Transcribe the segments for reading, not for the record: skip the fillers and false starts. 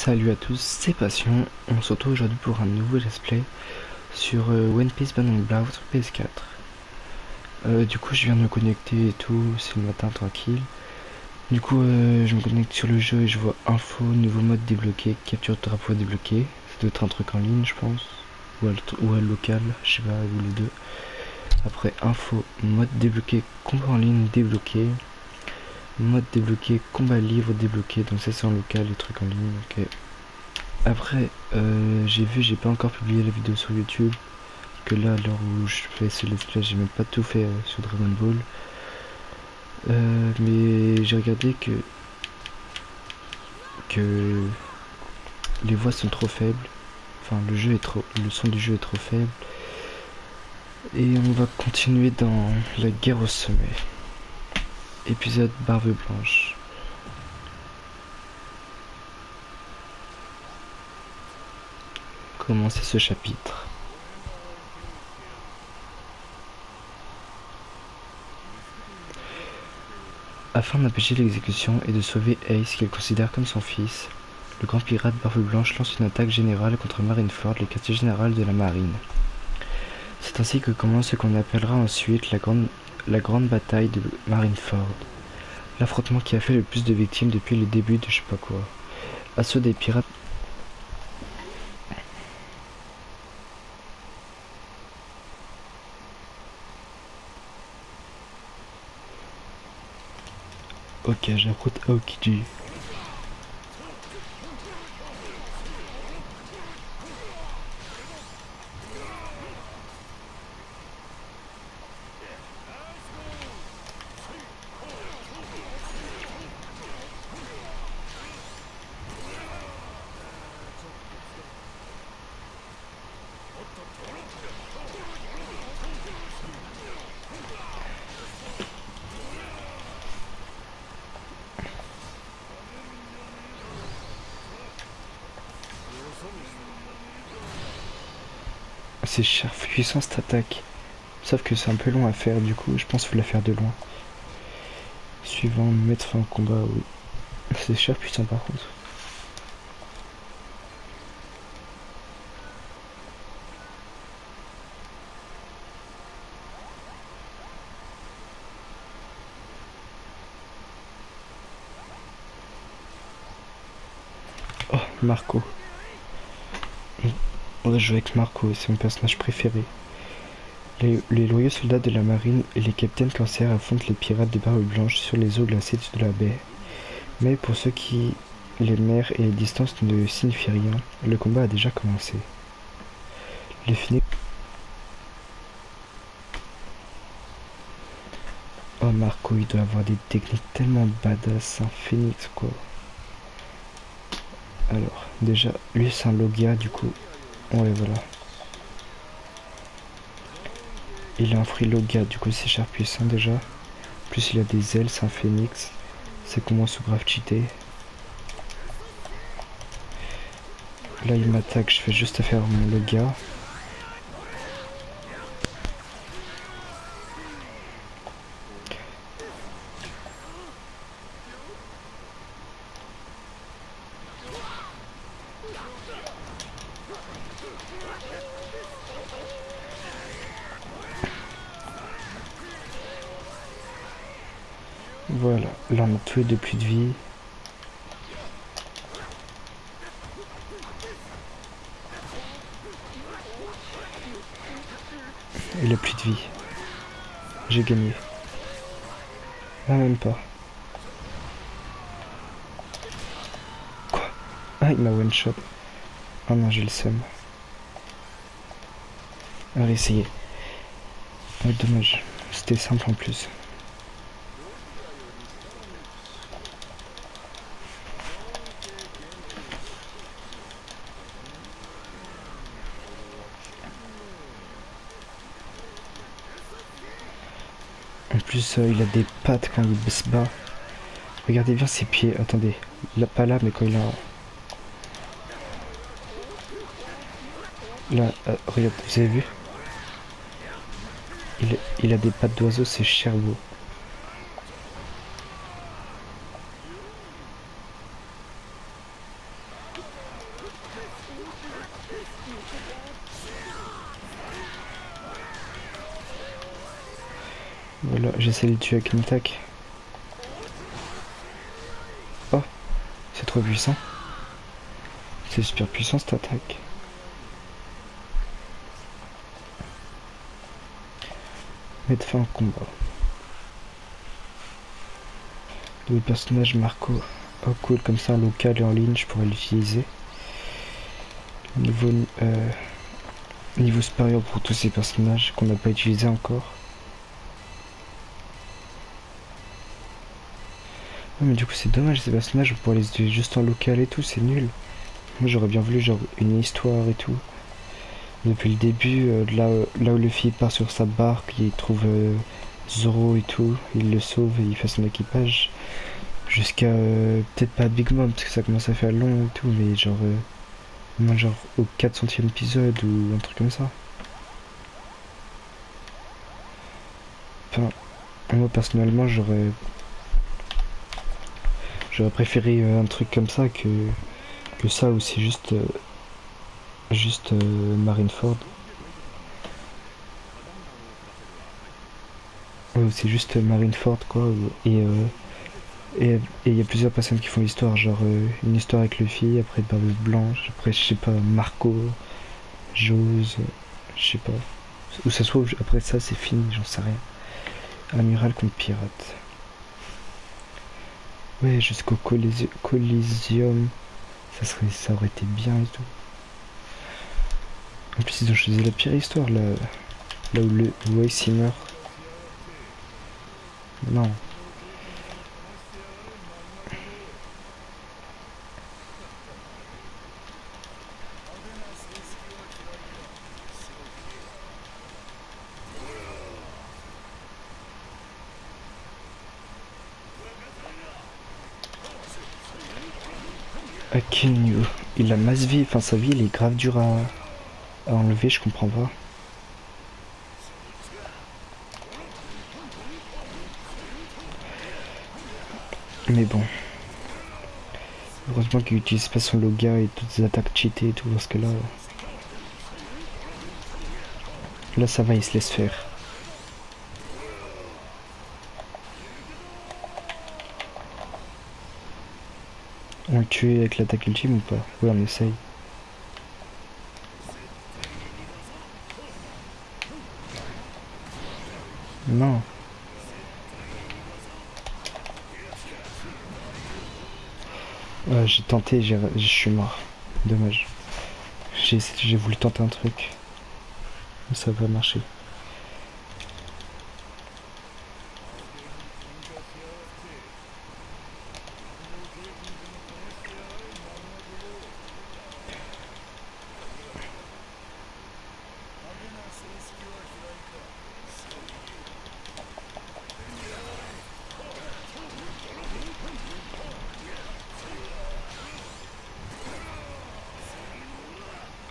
Salut à tous, c'est Passion. On se retrouve aujourd'hui pour un nouveau let's play sur One Piece Band Blau sur PS4. Du coup, je viens de me connecter et tout, c'est le matin tranquille. Du coup, je me connecte sur le jeu et je vois info, nouveau mode débloqué, capture de drapeau débloqué. Ça doit être un truc en ligne, je pense, ou à local, je sais pas, ou les deux. Après, info, mode débloqué, combat en ligne débloqué. Mode débloqué, combat livre débloqué, donc ça c'est en local, les trucs en ligne, ok. Après, j'ai pas encore publié la vidéo sur YouTube, que là, à l'heure où je fais ce let's play, j'ai même pas tout fait sur Dragon Ball. Mais j'ai regardé que les voix sont trop faibles, enfin le son du jeu est trop faible, et on va continuer dans la guerre au sommet. Épisode Barbe Blanche. Commencer ce chapitre. Afin d'empêcher l'exécution et de sauver Ace qu'il considère comme son fils, le grand pirate Barbe Blanche lance une attaque générale contre Marineford, le quartier général de la marine. C'est ainsi que commence ce qu'on appellera ensuite la grande bataille de Marineford, l'affrontement qui a fait le plus de victimes depuis le début de je sais pas quoi. Assaut des pirates. Ok, j'affronte Aokiji. C'est cher puissant cette attaque. Sauf que c'est un peu long à faire, du coup je pense qu'il faut la faire de loin. Suivant, mettre fin au combat, oui. C'est cher puissant par contre. Oh, Marco. On va jouer avec Marco, c'est mon personnage préféré. Les loyaux soldats de la marine et les capitaines corsaires affrontent les pirates de Barbe Blanche sur les eaux glacées de la baie. Mais pour ceux qui les mers et les distances ne signifient rien, le combat a déjà commencé. Les Phoenix. Oh Marco, il doit avoir des techniques tellement badass, un phénix quoi. Alors, déjà, lui c'est un Logia du coup. Ouais voilà. Il a un free Logia, du coup c'est cher puissant déjà. Plus il a des ailes, c'est un phénix. C'est comment sous grave cheaté. Là il m'attaque, je fais juste faire mon Logia. Voilà, là on a tous les deux plus de vie. Il a plus de vie. J'ai gagné. Ah même pas. Quoi? Ah il m'a one shot. Oh non j'ai le seum. Allez essayez. Oh, dommage. C'était simple en plus. En plus, il a des pattes quand il se bat. Regardez bien ses pieds. Attendez, il a pas là, mais quand il a... Là, regarde, vous avez vu? Il a des pattes d'oiseau, c'est Cherbourg. Voilà, j'essaie de le tuer avec une attaque. Oh, c'est trop puissant. C'est super puissant cette attaque. Mettre fin au combat. Le personnage Marco. Oh cool, comme ça en local et en ligne je pourrais l'utiliser. Niveau supérieur pour tous ces personnages qu'on n'a pas utilisé encore. Ouais, mais du coup c'est dommage, ces personnages on pourrait les utiliser juste en local et tout, c'est nul. Moi j'aurais bien voulu genre une histoire et tout. Depuis le début, là où Luffy part sur sa barque, il trouve Zoro et tout, il le sauve et il fait son équipage. Jusqu'à peut-être pas Big Mom parce que ça commence à faire long et tout, mais genre au moins genre au 400e épisode ou un truc comme ça. Enfin, moi personnellement j'aurais préféré un truc comme ça que ça où c'est juste Marineford. Ouais, c'est juste Marineford quoi. Et il y a plusieurs personnes qui font l'histoire, genre une histoire avec Luffy, après Barbe Blanche, après je sais pas, Marco, Jose, je sais pas. Ou ça soit après ça c'est fini, j'en sais rien. Amiral contre pirate. Ouais, jusqu'au Coliseum, ça aurait été bien et tout. En plus ils ont choisi la pire histoire là où le Ace meurt. Non. Akenyu, il a masse vie, enfin sa vie il est grave dur à enlever, je comprends pas. Mais bon. Heureusement qu'il utilise pas son Loga et toutes ses attaques cheatées et tout, parce que là ça va, il se laisse faire. On le tue avec l'attaque ultime ou pas? Oui, on essaye. Non. J'ai tenté, je suis mort. Dommage. J'ai voulu tenter un truc. Mais ça va marcher.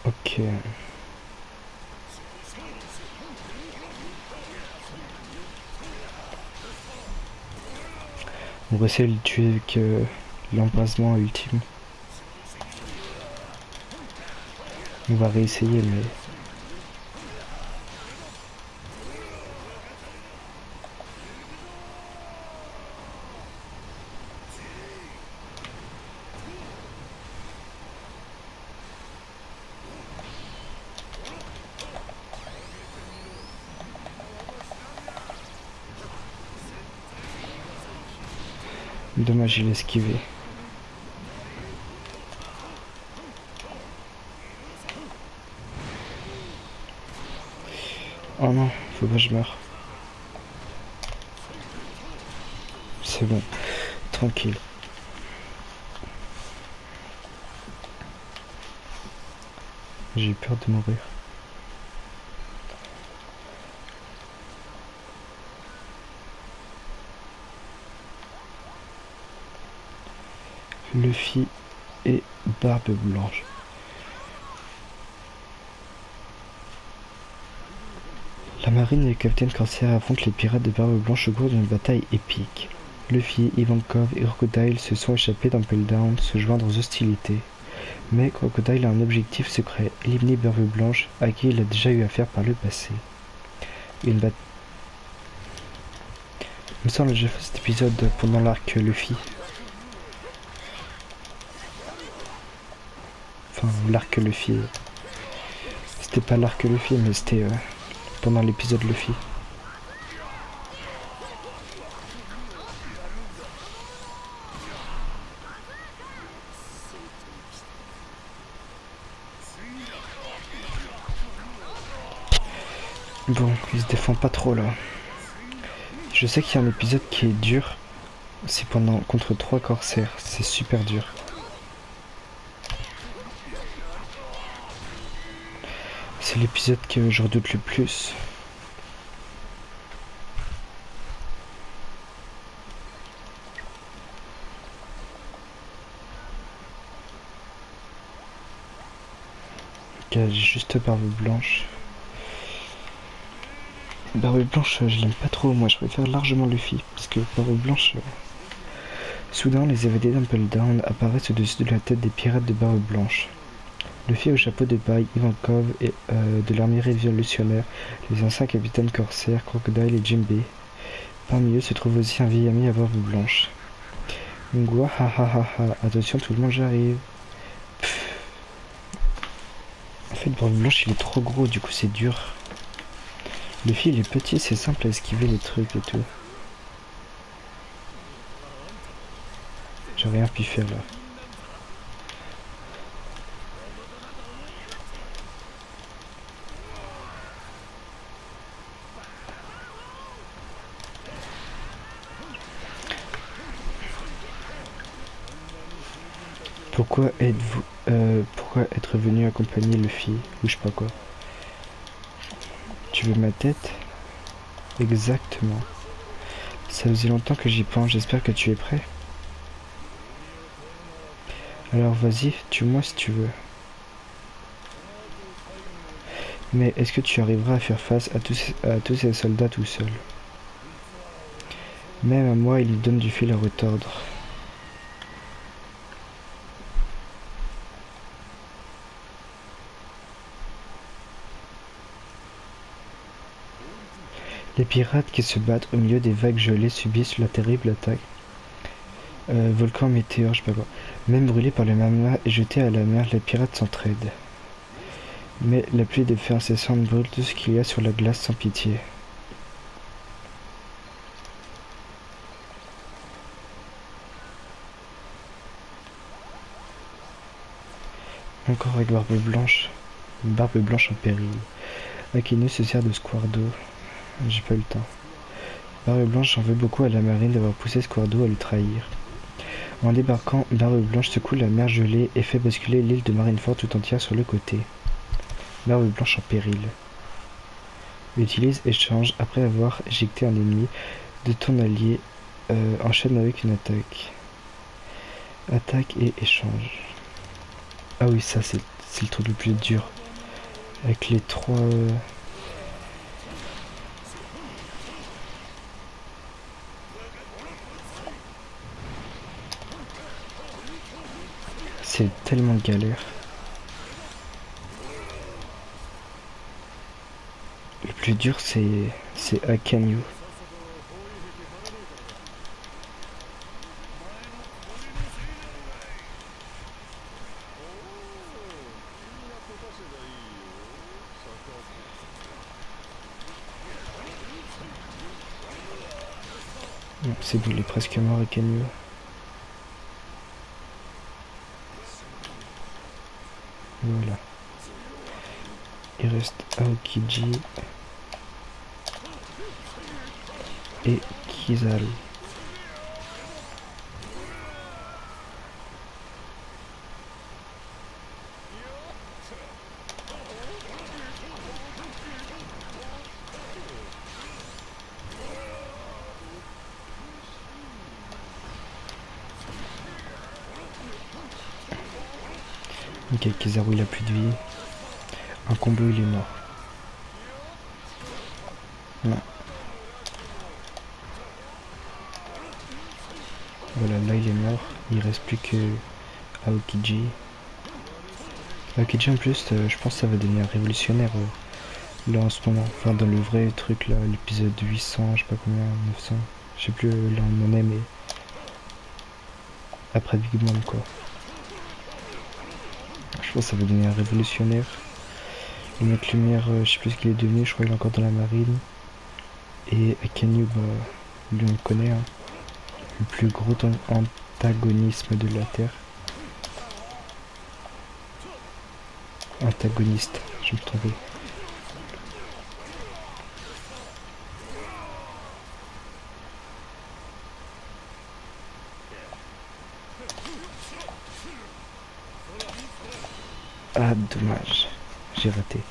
Ok. On va essayer de le tuer avec l'embrasement ultime. On va réessayer mais... Dommage, il a esquivé. Oh non, faut pas que je meure. C'est bon, tranquille. J'ai eu peur de mourir. Luffy et Barbe Blanche. La marine et le capitaine Corsair affrontent les pirates de Barbe Blanche au cours d'une bataille épique. Luffy, Ivankov et Crocodile se sont échappés d'Impel Down, se joindre aux hostilités. Mais Crocodile a un objectif secret, éliminer Barbe Blanche, à qui il a déjà eu affaire par le passé. Une bataille. Il me semble que j'ai fait cet épisode pendant l'arc Luffy. Enfin, l'arc Luffy. C'était pas l'arc Luffy, mais c'était pendant l'épisode Luffy. Bon, il se défend pas trop là. Je sais qu'il y a un épisode qui est dur. C'est pendant contre 3 corsaires. C'est super dur. C'est l'épisode que je redoute le plus. J'ai juste Barbe Blanche. Barbe Blanche, je l'aime pas trop. Moi, je préfère largement Luffy. Parce que Barbe Blanche... Soudain, les évadés d'Umpledown apparaissent au-dessus de la tête des pirates de Barbe Blanche. Luffy au chapeau de paille, Ivankov et de l'armée révolutionnaire, les anciens capitaines corsaires, Crocodile et Jinbei. Parmi eux se trouve aussi un vieil ami à Barbe Blanche. Ngwa, ha ha ha ha, attention tout le monde j'arrive. En fait, Barbe Blanche il est trop gros, du coup c'est dur. Luffy il est petit, c'est simple à esquiver les trucs et tout. J'ai rien pu faire là. Pourquoi pourquoi être venu accompagner Luffy ou je sais pas quoi. Tu veux ma tête? Exactement. Ça faisait longtemps que j'y pense, j'espère que tu es prêt. Alors vas-y, tue-moi si tu veux. Mais est-ce que tu arriveras à faire face à tous ces soldats tout seul? Même à moi, il lui donne du fil à retordre. Les pirates qui se battent au milieu des vagues gelées subissent la terrible attaque. Volcan météore, je sais pas quoi. Même brûlés par le magma et jetés à la mer, les pirates s'entraident. Mais la pluie de feu incessante brûle tout ce qu'il y a sur la glace sans pitié. Encore avec Barbe Blanche en péril. Akinu se sert de Squardo. J'ai pas eu le temps. Barbe Blanche en veut beaucoup à la marine d'avoir poussé Squardo à le trahir. En débarquant, Barbe Blanche secoue la mer gelée et fait basculer l'île de Marineford tout entière sur le côté. Barbe Blanche en péril. Utilise échange après avoir éjecté un ennemi de ton allié. Enchaîne avec une attaque. Attaque et échange. Ah oui, ça c'est le truc le plus dur. Avec les trois... C'est tellement galère. Le plus dur c'est Akanyu. C'est bon, il est presque mort Akanyu. Voilà. Il reste Aokiji et Kizaru. Ok, Kizaru il a plus de vie. Un combo il est mort. Ouais. Voilà, là il est mort. Il reste plus que Aokiji. Kidji en plus, je pense que ça va devenir révolutionnaire là en ce moment. Enfin, dans le vrai truc là, l'épisode 800, je sais pas combien, 900, je sais plus là où on en est, mais après Big Mom quoi. Je pense que ça va devenir révolutionnaire. Le mec lumière, je sais plus ce qu'il est devenu, je crois qu'il est encore dans la marine. Et Akenyu, bah, lui on le connaît, hein. Le plus gros antagonisme de la Terre. Antagoniste, je me trompais. Ah, dommage, j'ai raté.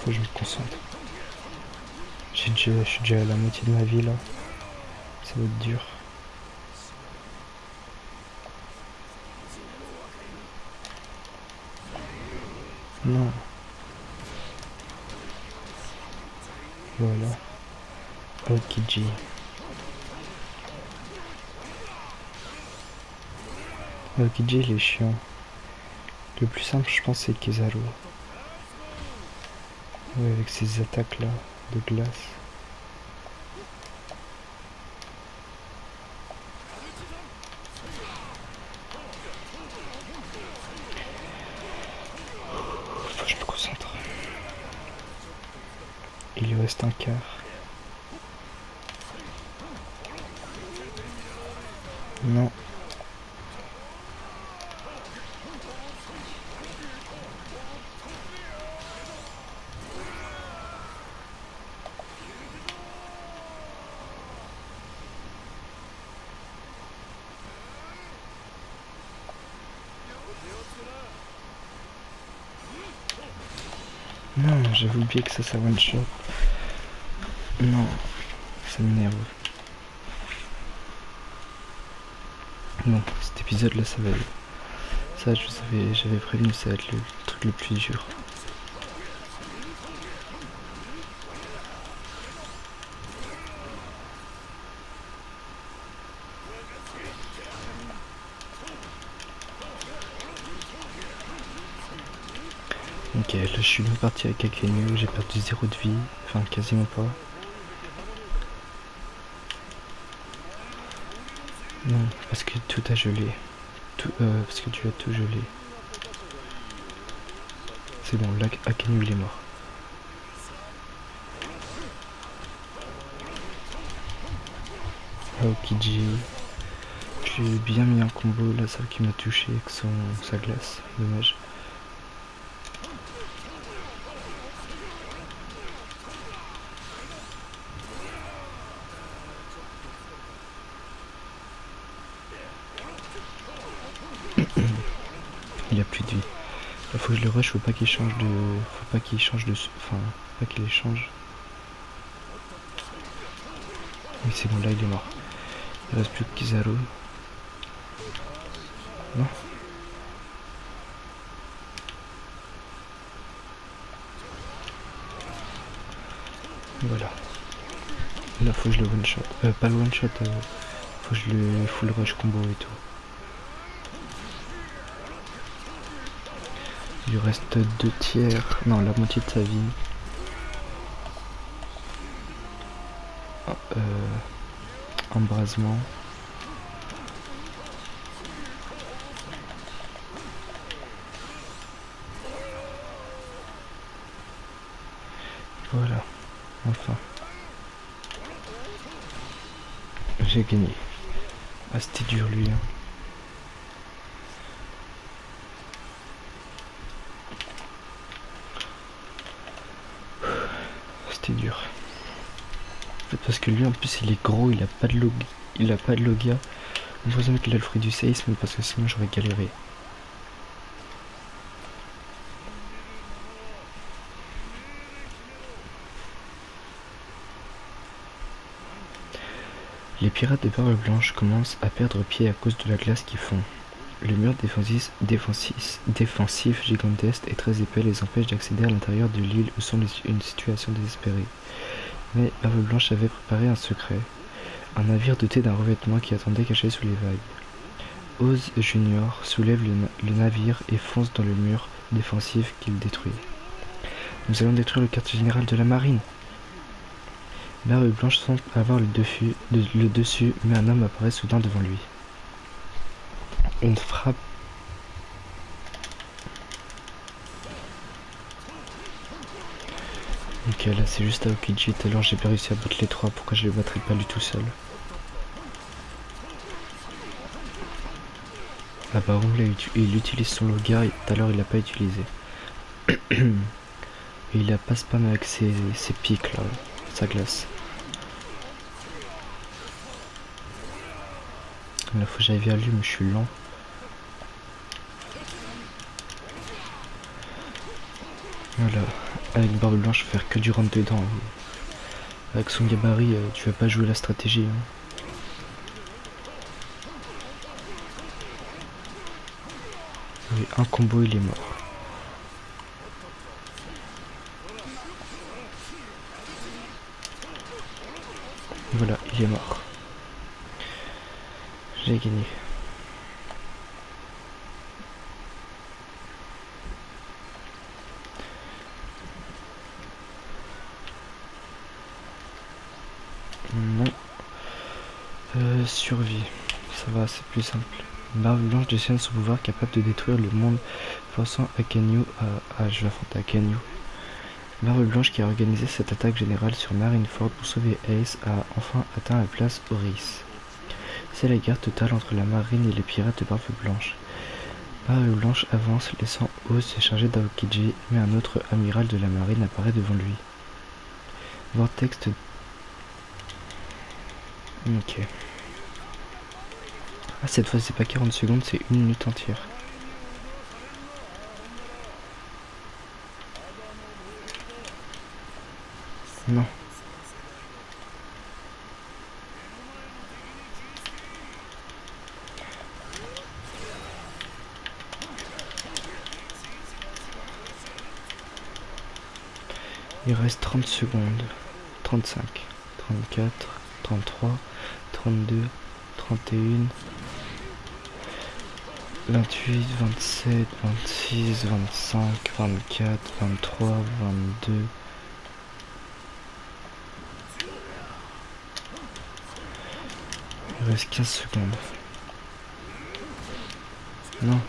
Faut que je me concentre. Je suis déjà à la moitié de ma vie là. Ça va être dur. Non. Voilà. Aokiji. Aokiji il est chiant. Le plus simple je pense c'est Kizaru. Ouais, avec ses attaques là de glace. Faut que je me concentre. Il lui reste un quart. Non. Non, j'avais oublié que ça one shot. Non, ça m'énerve. Non, cet épisode là, ça va. Ça, j'avais prévenu, ça va être le truc le plus dur. Ok, là je suis bien parti avec Akenyu, j'ai perdu 0 de vie, enfin quasiment pas. Non, parce que tout a gelé. Parce que tu as tout gelé. C'est bon, là Akenyu il est mort. Aokiji. Je lui ai bien mis un combo là, celle qui m'a touché avec sa glace, dommage. Il a plus de vie. Il faut que je le rush, faut pas qu'il change de. Faut pas qu'il change de. Enfin, faut pas qu'il échange. Oui c'est bon, là il est mort. Il reste plus que Kizaru. Non. Voilà. Là faut que je le one shot. Pas le one shot, faut que je le full rush combo et tout. Il lui reste 2 tiers. Non, la moitié de sa vie. Embrasement. Voilà. Enfin. J'ai gagné. Ah, c'était dur lui. Hein. c'était dur. En fait, parce que lui en plus il est gros, il a pas de log, il a pas de logia. Heureusement qu'il a le fruit du séisme parce que sinon j'aurais galéré. Les pirates de Barbe Blanche commencent à perdre pied à cause de la glace qui fond. Le mur défensif gigantesque et très épais les empêche d'accéder à l'intérieur de l'île où sont une situation désespérée. Mais Barbe Blanche avait préparé un secret. Un navire doté d'un revêtement qui attendait caché sous les vagues. Oz Junior soulève le navire et fonce dans le mur défensif qu'il détruit. Nous allons détruire le quartier général de la marine. Barbe Blanche semble avoir le dessus, mais un homme apparaît soudain devant lui. Une frappe. Ok, là c'est juste Aokiji. Tout à l'heure j'ai pas réussi à battre les trois. Pourquoi je les battrais pas lui tout seul? Ah bah bon, là il utilise son loga et tout à l'heure il l'a pas utilisé. Et il a pas spam avec ses pics là, sa glace. Là faut que j'aille vers lui mais je suis lent. Voilà, avec Barbe Blanche, faire que du rentre dedans. Avec son gabarit, tu vas pas jouer la stratégie. Hein. Oui, un combo, il est mort. Voilà, il est mort. J'ai gagné. Non. Survie. Ça va, c'est plus simple. Barbe Blanche détient son pouvoir capable de détruire le monde, forçant Akanyu à... je l'affronte Akanyu. Barbe Blanche qui a organisé cette attaque générale sur Marineford pour sauver Ace a enfin atteint la place Oris. C'est la guerre totale entre la marine et les pirates de Barbe Blanche. Barbe Blanche avance, laissant Oz se charger d'Aokiji, mais un autre amiral de la marine apparaît devant lui. Vortex. Ok. Ah, cette fois c'est pas 40 secondes, c'est 1 minute entière. Non. Il reste 30 secondes. 35, 34, 33, 32, 31, 28, 27, 26, 25, 24, 23, 22. Il reste 15 secondes. Non.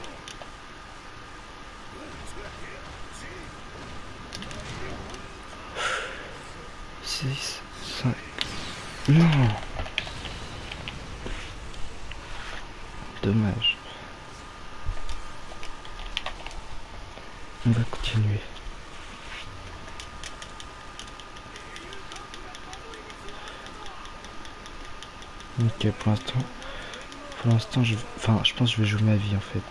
6, 5. Non. Dommage. On va continuer. Ok, pour l'instant, je pense que je vais jouer ma vie en fait.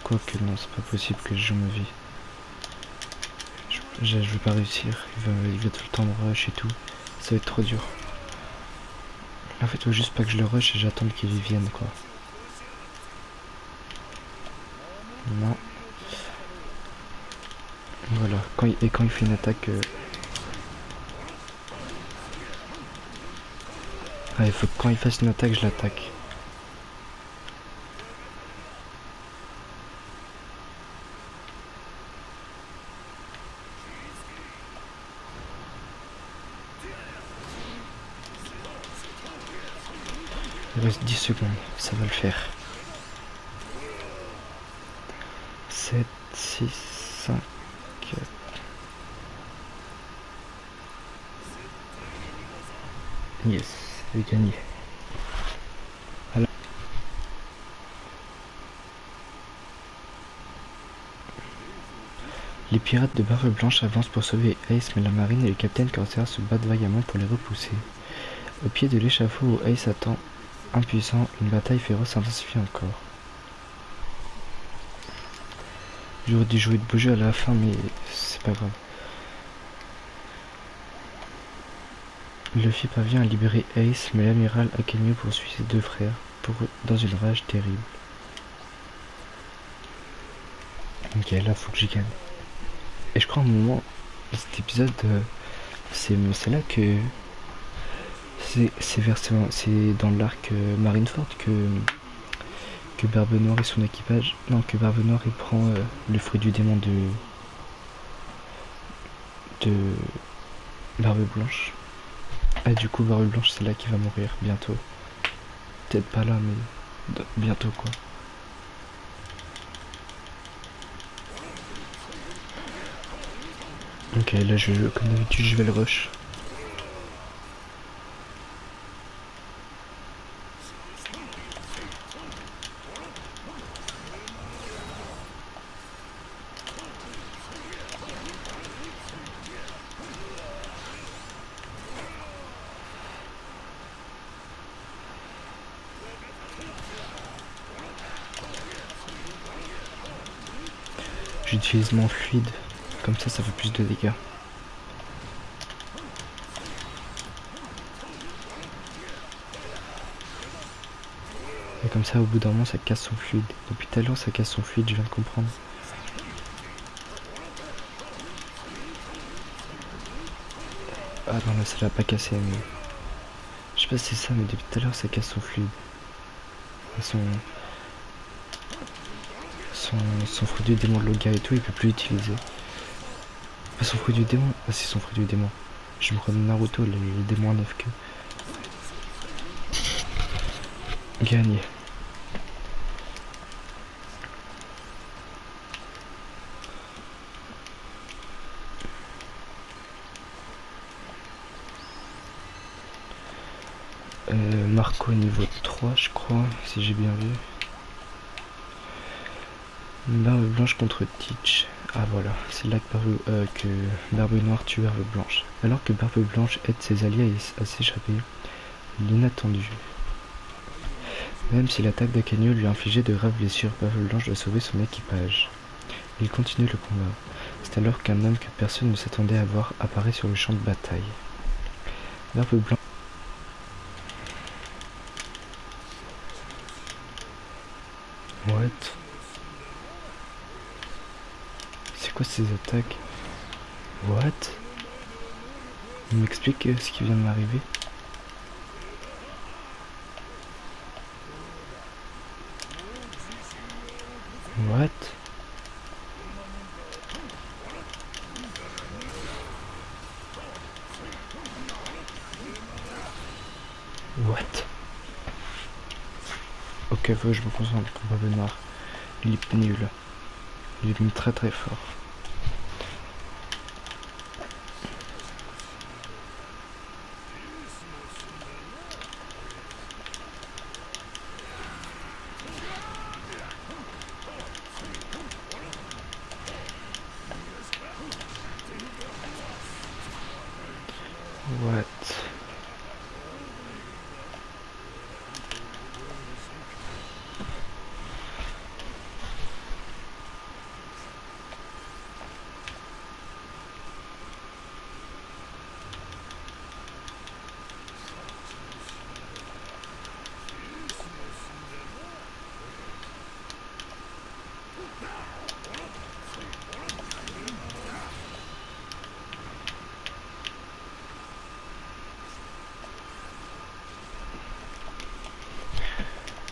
Quoique non, c'est pas possible que je joue ma vie. Je vais pas réussir, il va tout le temps me rush et tout. Ça va être trop dur. En fait, il faut juste pas que je le rush et j'attends qu'il vienne quoi. Non. Voilà, quand il fait une attaque... Ah, il faut que quand il fasse une attaque, je l'attaque. Il reste 10 secondes, ça va le faire. 7, 6, 5, 4. Yes, j'ai gagné. Alors, Les pirates de Barbe Blanche avancent pour sauver Ace, mais la marine et le capitaine Corsair se battent vaillamment pour les repousser. Au pied de l'échafaud où Ace attend, impuissant, une bataille féroce s'intensifie encore. J'aurais dû jouer de beau jeu à la fin, mais c'est pas grave. Luffy parvient à libérer Ace, mais l'amiral Akenio poursuit ses deux frères, dans une rage terrible. Ok, là faut que j'y gagne. Et je crois à un moment, cet épisode, c'est là que c'est dans l'arc Marineford que Barbe Noire et son équipage, non, que Barbe Noire il prend le fruit du démon de Barbe Blanche. Ah, du coup Barbe Blanche c'est là qu'il va mourir bientôt. Peut-être pas là, mais bientôt quoi. Ok, là comme d'habitude je vais le rush. J'utilise mon fluide, comme ça fait plus de dégâts. Et comme ça au bout d'un moment ça casse son fluide. Depuis tout à l'heure ça casse son fluide, je viens de comprendre. Ah non là ça l'a pas cassé, mais je sais pas si c'est ça, mais depuis tout à l'heure ça casse son fluide. Et son fruit du démon de Loga et tout, il peut plus l'utiliser. Pas son fruit du démon. Ah c'est son fruit du démon. Je me crois de Naruto, les démons à 9 queues. Gagné. Marco niveau 3 je crois, si j'ai bien vu. Barbe Blanche contre Teach. Ah voilà, c'est là que Barbe Noire tue Barbe Blanche. Alors que Barbe Blanche aide ses alliés à s'échapper, l'inattendu. Même si l'attaque d'Akenio lui a infligé de graves blessures, Barbe Blanche doit sauver son équipage. Il continue le combat. C'est alors qu'un homme que personne ne s'attendait à voir apparaît sur le champ de bataille. Barbe Blanche. What? C'est quoi ces attaques? What? Il m'explique ce qui vient de m'arriver? What? What? Ok, faut que je me concentre pour Barbe Noire. Il est nul. Il est mis très très fort. What?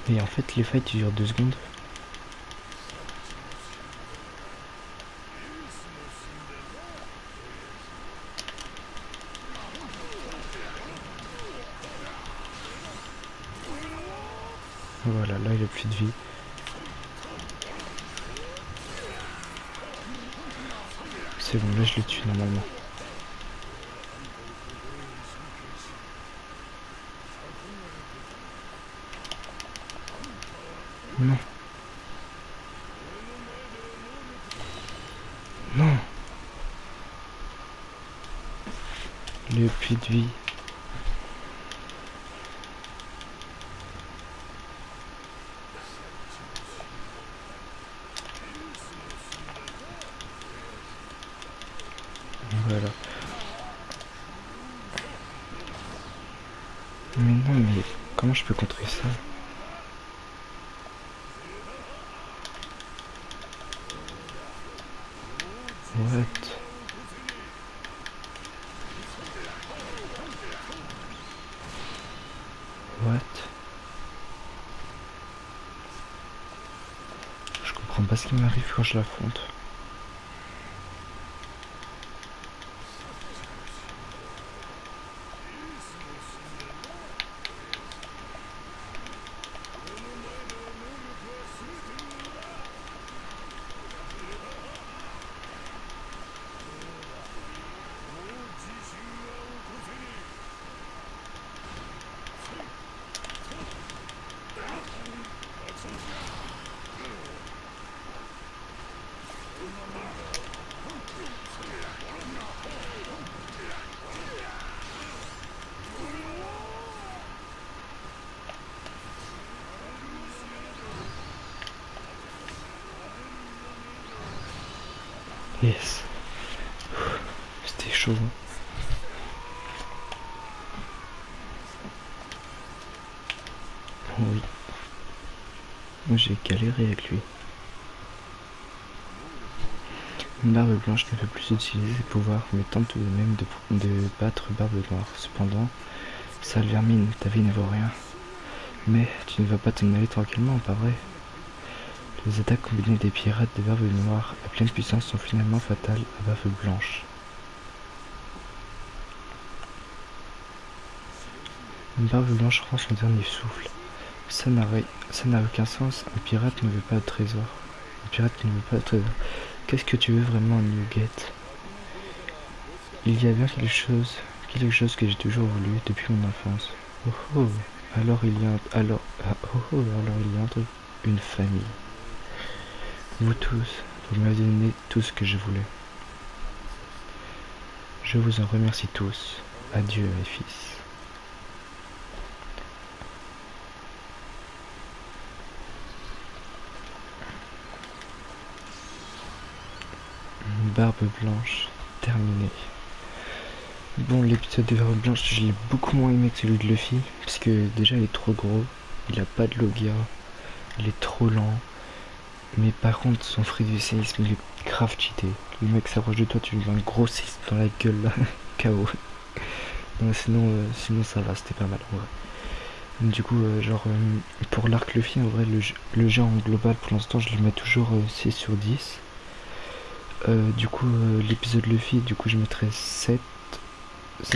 Et en fait, les fights durent 2 secondes. Voilà, là il a plus de vie. C'est bon, là je le tue normalement. Non. Non. Le puits de vie. Voilà. Mais non, mais comment je peux contrer ça? What? What? Je comprends pas ce qui m'arrive quand je l'affronte. Yes. C'était chaud. Oui. Moi j'ai galéré avec lui. Barbe Blanche ne peut plus utiliser ses pouvoirs, mais tente tout de même de battre Barbe Noire. Cependant, sale vermine, ta vie ne vaut rien. Mais tu ne vas pas t'en aller tranquillement, pas vrai? Les attaques combinées des pirates de Barbe Noire à pleine puissance sont finalement fatales à Barbe Blanche. Barbe Blanche rend son dernier souffle. Ça n'a aucun sens, un pirate ne veut pas de trésor. Un pirate qui ne veut pas de trésor. Qu'est-ce que tu veux vraiment, Nugget? Il y a bien quelque chose que j'ai toujours voulu depuis mon enfance. Oh oh, alors il y a un truc, une famille. Vous tous, vous m'avez donné tout ce que je voulais. Je vous en remercie tous. Adieu mes fils. Barbe Blanche, terminé. Bon, l'épisode de Barbe Blanche, je l'ai beaucoup moins aimé que celui de Luffy, parce que déjà il est trop gros, il a pas de Logia, il est trop lent, mais par contre son fruit du séisme il est grave cheaté. Le mec s'approche de toi, tu lui mets un gros séisme dans la gueule là, KO. Non, sinon ça va, c'était pas mal en vrai. Du coup, pour l'arc Luffy, en vrai, le jeu en global pour l'instant je le mets toujours 6 sur 10. Du coup, l'épisode Luffy, du coup je mettrais 7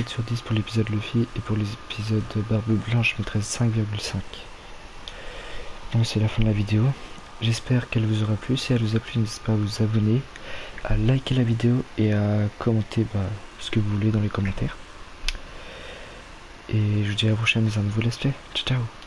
sur 10 pour l'épisode Luffy, et pour l'épisode Barbe Blanche je mettrais 5,5. Donc c'est la fin de la vidéo. J'espère qu'elle vous aura plu. Si elle vous a plu, n'hésitez pas à vous abonner, à liker la vidéo et à commenter ce que vous voulez dans les commentaires. Et je vous dis à la prochaine dans un nouveau let's play. Ciao ciao.